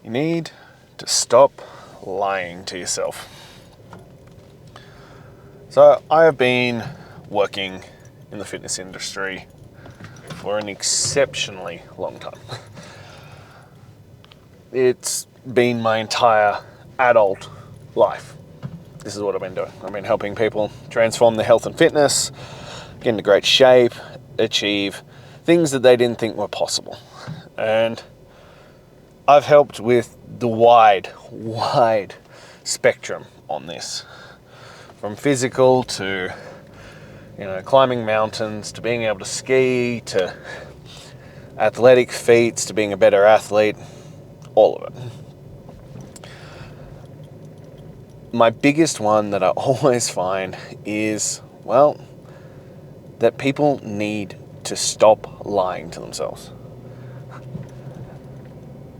You need to stop lying to yourself. So I have been working in the fitness industry for an exceptionally long time. It's been my entire adult life. This is what I've been doing. I've been helping people transform their health and fitness, get into great shape, achieve things that they didn't think were possible. And I've helped with the wide spectrum on this. From physical to, climbing mountains, to being able to ski, to athletic feats, to being a better athlete, all of it. My biggest one that I always find is, that people need to stop lying to themselves.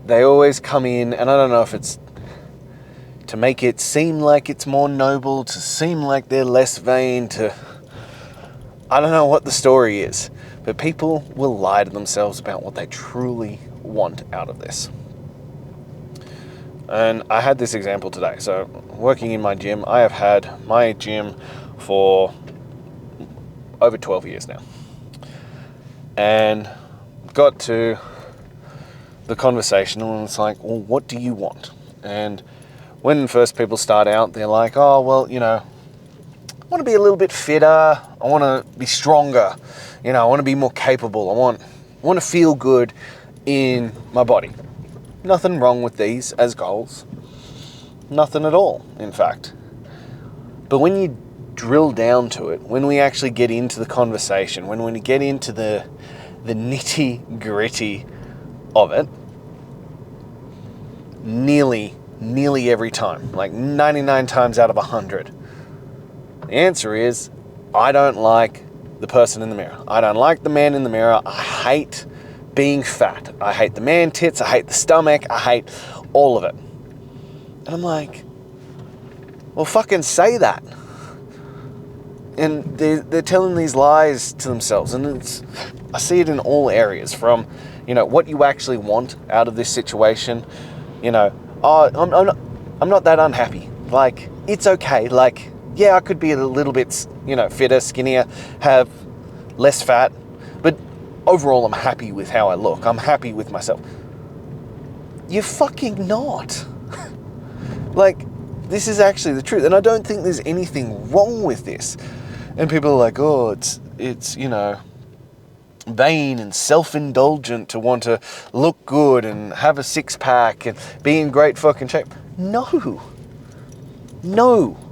They always come in, and I don't know if it's to make it seem like it's more noble, to seem like they're less vain, I don't know what the story is, but people will lie to themselves about what they truly want out of this. And I had this example today. So working in my gym, I have had my gym for over 12 years now. And got to the conversation and it's like, well, what do you want? And when first people start out, they're like, I want to be a little bit fitter. I want to be stronger. I want to be more capable. I want to feel good in my body. Nothing wrong with these as goals. Nothing at all, in fact. But when you drill down to it, when we actually get into the conversation, when we get into the nitty gritty of it, nearly every time, like 99 times out of 100, the answer is, I don't like the person in the mirror. I don't like the man in the mirror. I hate being fat. I hate the man tits. I hate the stomach. I hate all of it. And I'm like, well, fucking say that. And they're telling these lies to themselves. And I see it in all areas, from, what you actually want out of this situation. I'm not that unhappy. Like, it's okay. Like, yeah, I could be a little bit, fitter, skinnier, have less fat, but overall I'm happy with how I look. I'm happy with myself. You're fucking not. Like, this is actually the truth. And I don't think there's anything wrong with this. And people are like, oh, it's vain and self-indulgent to want to look good and have a six-pack and be in great fucking shape. No,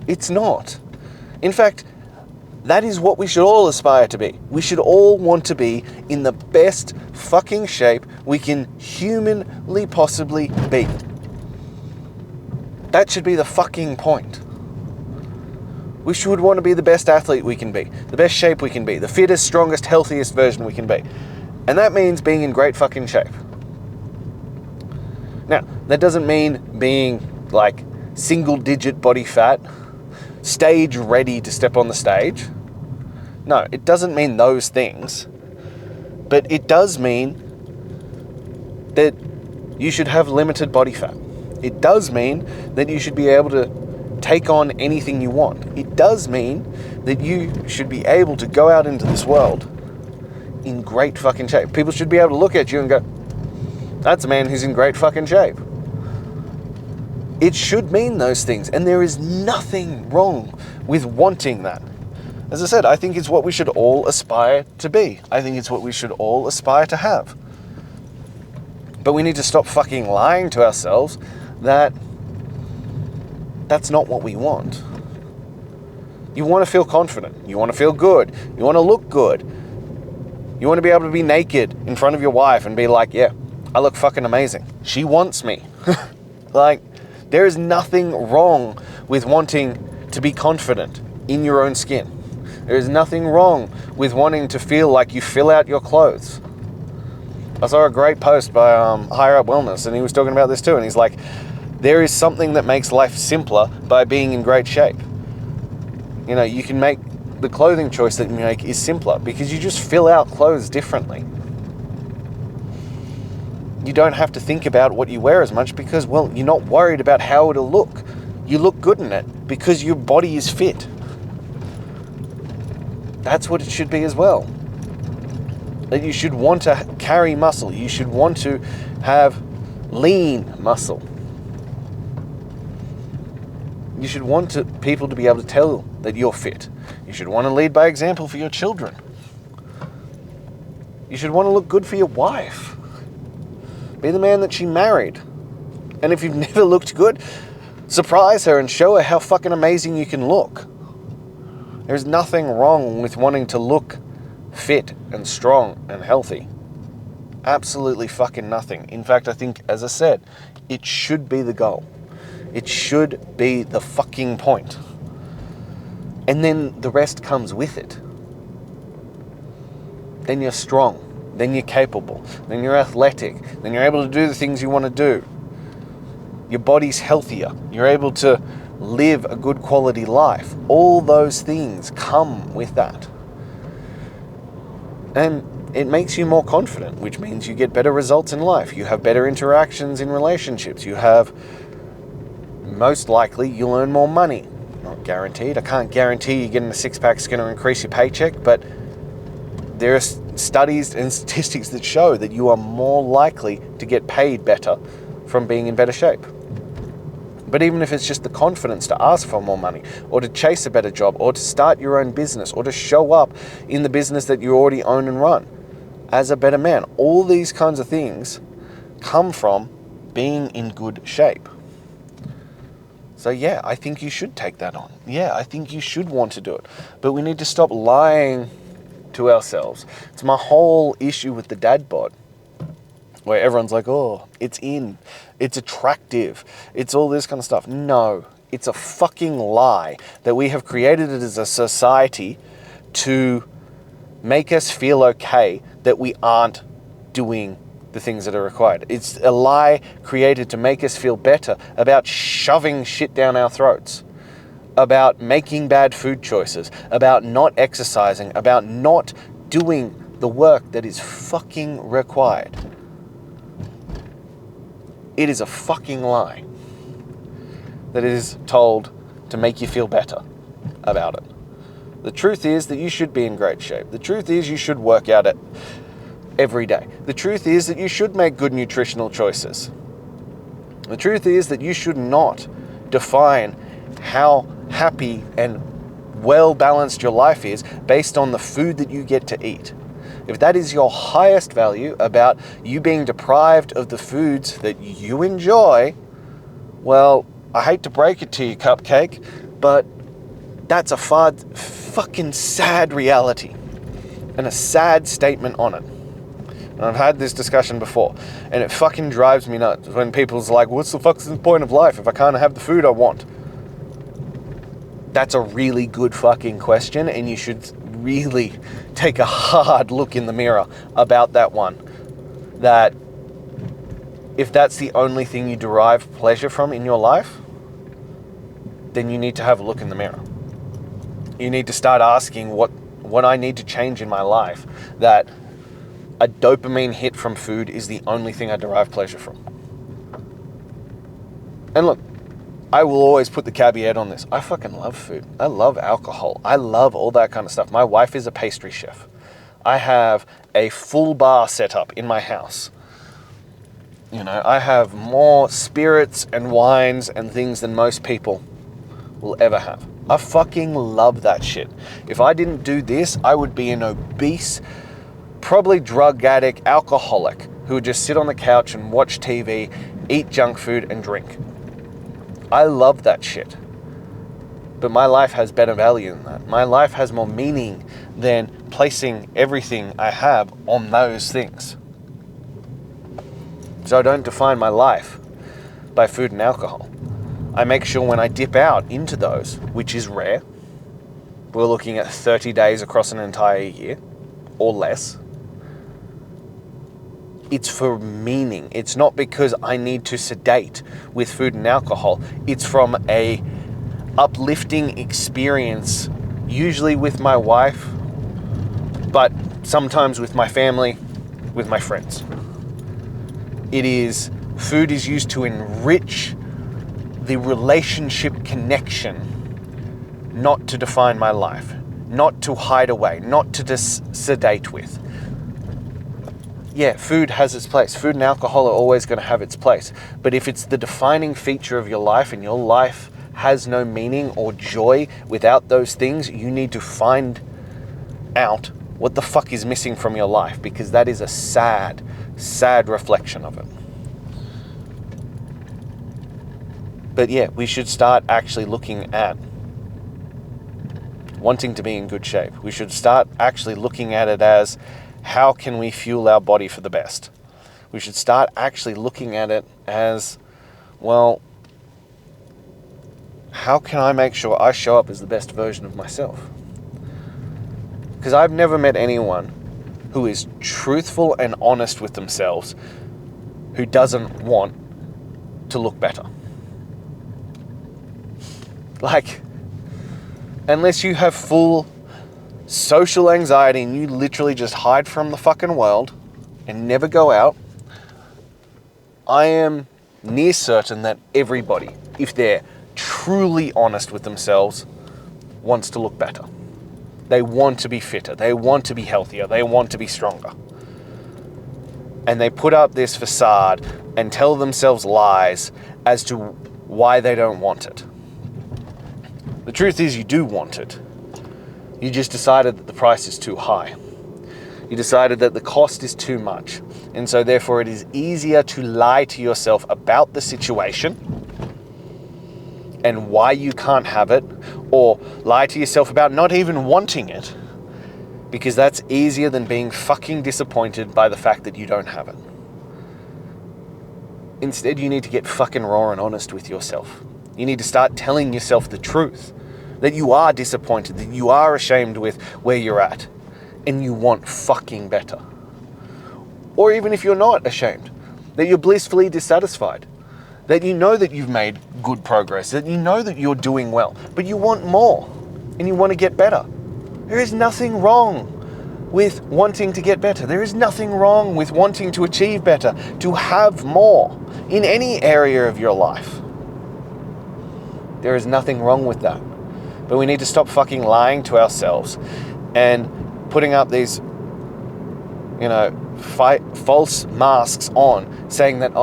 it's not. In fact, that is what we should all aspire to be. We should all want to be in the best fucking shape we can humanly possibly be. That should be the fucking point. We should want to be the best athlete we can be, the best shape we can be, the fittest, strongest, healthiest version we can be. And that means being in great fucking shape. Now, that doesn't mean being like single-digit body fat, stage ready to step on the stage. No, it doesn't mean those things. But it does mean that you should have limited body fat. It does mean that you should be able to take on anything you want. It does mean that you should be able to go out into this world in great fucking shape. People should be able to look at you and go, that's a man who's in great fucking shape. It should mean those things, and there is nothing wrong with wanting that. As I said, I think it's what we should all aspire to be. I think it's what we should all aspire to have. But we need to stop fucking lying to ourselves that that's not what we want. You want to feel confident. You want to feel good. You want to look good. You want to be able to be naked in front of your wife and be like, yeah, I look fucking amazing. She wants me. Like, there is nothing wrong with wanting to be confident in your own skin. There is nothing wrong with wanting to feel like you fill out your clothes. I saw a great post by Higher Up Wellness, and he was talking about this too, and he's like, there is something that makes life simpler by being in great shape. You can make the clothing choice that you make is simpler because you just fill out clothes differently. You don't have to think about what you wear as much because, well, you're not worried about how it'll look. You look good in it because your body is fit. That's what it should be as well. That you should want to carry muscle. You should want to have lean muscle. You should want people to be able to tell that you're fit. You should want to lead by example for your children. You should want to look good for your wife. Be the man that she married. And if you've never looked good, surprise her and show her how fucking amazing you can look. There's nothing wrong with wanting to look fit and strong and healthy. Absolutely fucking nothing. In fact, I think, as I said, it should be the goal. It should be the fucking point. And then the rest comes with it. Then you're strong. Then you're capable. Then you're athletic. Then you're able to do the things you want to do. Your body's healthier. You're able to live a good quality life. All those things come with that. And it makes you more confident, which means you get better results in life. You have better interactions in relationships. You have, most likely, you'll earn more money. Not guaranteed. I can't guarantee you getting a six-pack is going to increase your paycheck, but there are studies and statistics that show that you are more likely to get paid better from being in better shape. But even if it's just the confidence to ask for more money, or to chase a better job, or to start your own business, or to show up in the business that you already own and run as a better man, all these kinds of things come from being in good shape. So yeah, I think you should take that on. Yeah, I think you should want to do it. But we need to stop lying to ourselves. It's my whole issue with the dad bod, where everyone's like, oh, it's in, it's attractive, it's all this kind of stuff. No, it's a fucking lie that we have created it as a society to make us feel okay that we aren't doing the things that are required. It's a lie created to make us feel better about shoving shit down our throats, about making bad food choices, about not exercising, about not doing the work that is fucking required. It is a fucking lie that is told to make you feel better about it. The truth is that you should be in great shape. The truth is you should work out every day. The truth is that you should make good nutritional choices. The truth is that you should not define how happy and well-balanced your life is based on the food that you get to eat. If that is your highest value about you being deprived of the foods that you enjoy, well, I hate to break it to you, Cupcake, but that's a fucking sad reality and a sad statement on it. And I've had this discussion before, and it fucking drives me nuts when people's like, what's the fucking point of life if I can't have the food I want? That's a really good fucking question, and you should really take a hard look in the mirror about that one. That if that's the only thing you derive pleasure from in your life, then you need to have a look in the mirror. You need to start asking what I need to change in my life, that a dopamine hit from food is the only thing I derive pleasure from. And look, I will always put the caveat on this. I fucking love food. I love alcohol. I love all that kind of stuff. My wife is a pastry chef. I have a full bar set up in my house. You know, I have more spirits and wines and things than most people will ever have. I fucking love that shit. If I didn't do this, I would be an obese, probably drug addict, alcoholic who would just sit on the couch and watch TV, eat junk food and drink. I love that shit. But my life has better value than that. My life has more meaning than placing everything I have on those things. So I don't define my life by food and alcohol. I make sure when I dip out into those, which is rare, we're looking at 30 days across an entire year, or less, it's for meaning. It's not because I need to sedate with food and alcohol. It's from a uplifting experience, usually with my wife, but sometimes with my family, with my friends. Food is used to enrich the relationship connection, not to define my life, not to hide away, not to sedate with. Yeah, food has its place. Food and alcohol are always going to have its place. But if it's the defining feature of your life and your life has no meaning or joy without those things, you need to find out what the fuck is missing from your life, because that is a sad, sad reflection of it. But yeah, we should start actually looking at wanting to be in good shape. We should start actually looking at it as, how can we fuel our body for the best? We should start actually looking at it as, well, how can I make sure I show up as the best version of myself? Because I've never met anyone who is truthful and honest with themselves who doesn't want to look better. Like, unless you have full social anxiety and you literally just hide from the fucking world and never go out, I am near certain that everybody, if they're truly honest with themselves, wants to look better. They want to be fitter. They want to be healthier. They want to be stronger. And they put up this facade and tell themselves lies as to why they don't want it. The truth is, you do want it. You just decided that the price is too high. You decided that the cost is too much. And so therefore it is easier to lie to yourself about the situation and why you can't have it, or lie to yourself about not even wanting it, because that's easier than being fucking disappointed by the fact that you don't have it. Instead, you need to get fucking raw and honest with yourself. You need to start telling yourself the truth, that you are disappointed, that you are ashamed with where you're at, and you want fucking better. Or even if you're not ashamed, that you're blissfully dissatisfied, that you know that you've made good progress, that you know that you're doing well, but you want more, and you want to get better. There is nothing wrong with wanting to get better. There is nothing wrong with wanting to achieve better, to have more in any area of your life. There is nothing wrong with that. But we need to stop fucking lying to ourselves and putting up these, false masks on, saying that,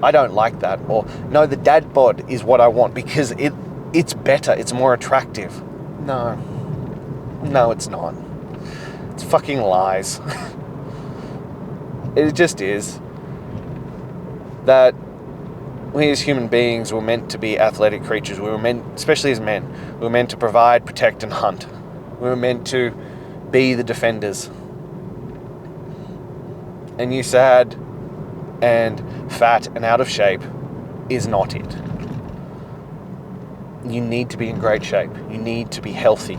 I don't like that, or no, the dad bod is what I want because it's better, it's more attractive. No, it's not. It's fucking lies. It just is. That we as human beings were meant to be athletic creatures. We were meant, especially as men, we were meant to provide, protect, and hunt. We were meant to be the defenders. And you sad and fat and out of shape is not it. You need to be in great shape. You need to be healthy.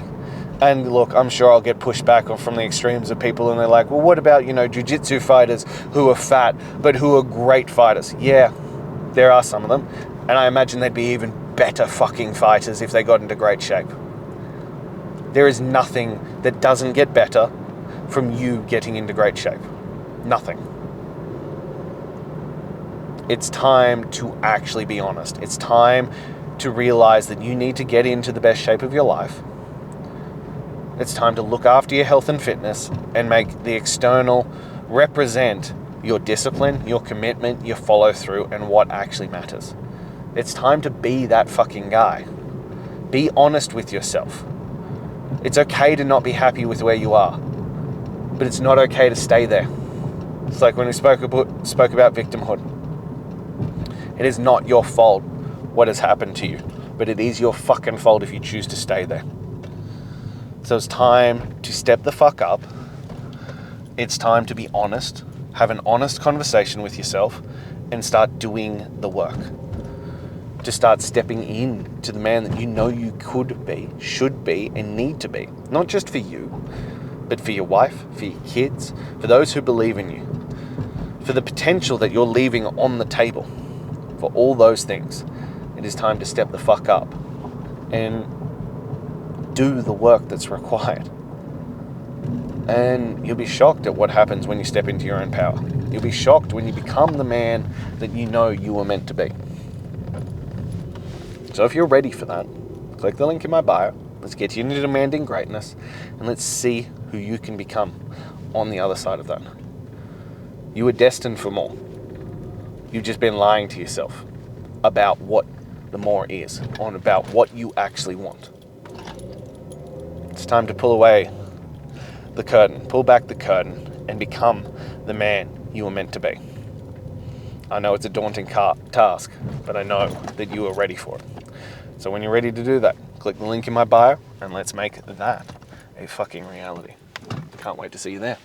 And look, I'm sure I'll get pushed back from the extremes of people, and they're like, well, what about, jiu-jitsu fighters who are fat but who are great fighters? Yeah, there are some of them. And I imagine they'd be even better fucking fighters if they got into great shape. There is nothing that doesn't get better from you getting into great shape. Nothing. It's time to actually be honest. It's time to realize that you need to get into the best shape of your life. It's time to look after your health and fitness and make the external represent your discipline, your commitment, your follow through, and what actually matters. It's time to be that fucking guy. Be honest with yourself. It's okay to not be happy with where you are, but it's not okay to stay there. It's like when we spoke about victimhood. It is not your fault what has happened to you, but it is your fucking fault if you choose to stay there. So it's time to step the fuck up. It's time to be honest, have an honest conversation with yourself, and start doing the work. To start stepping in to the man that you know you could be, should be, and need to be. Not just for you, but for your wife, for your kids, for those who believe in you, for the potential that you're leaving on the table. For all those things, it is time to step the fuck up and do the work that's required. And you'll be shocked at what happens when you step into your own power. You'll be shocked when you become the man that you know you were meant to be. So if you're ready for that, click the link in my bio. Let's get you into demanding greatness, and let's see who you can become on the other side of that. You are destined for more. You've just been lying to yourself about what the more is, or about what you actually want. It's time to pull away the curtain, pull back the curtain, and become the man you were meant to be. I know it's a daunting task, but I know that you are ready for it. So when you're ready to do that, click the link in my bio, and let's make that a fucking reality. Can't wait to see you there.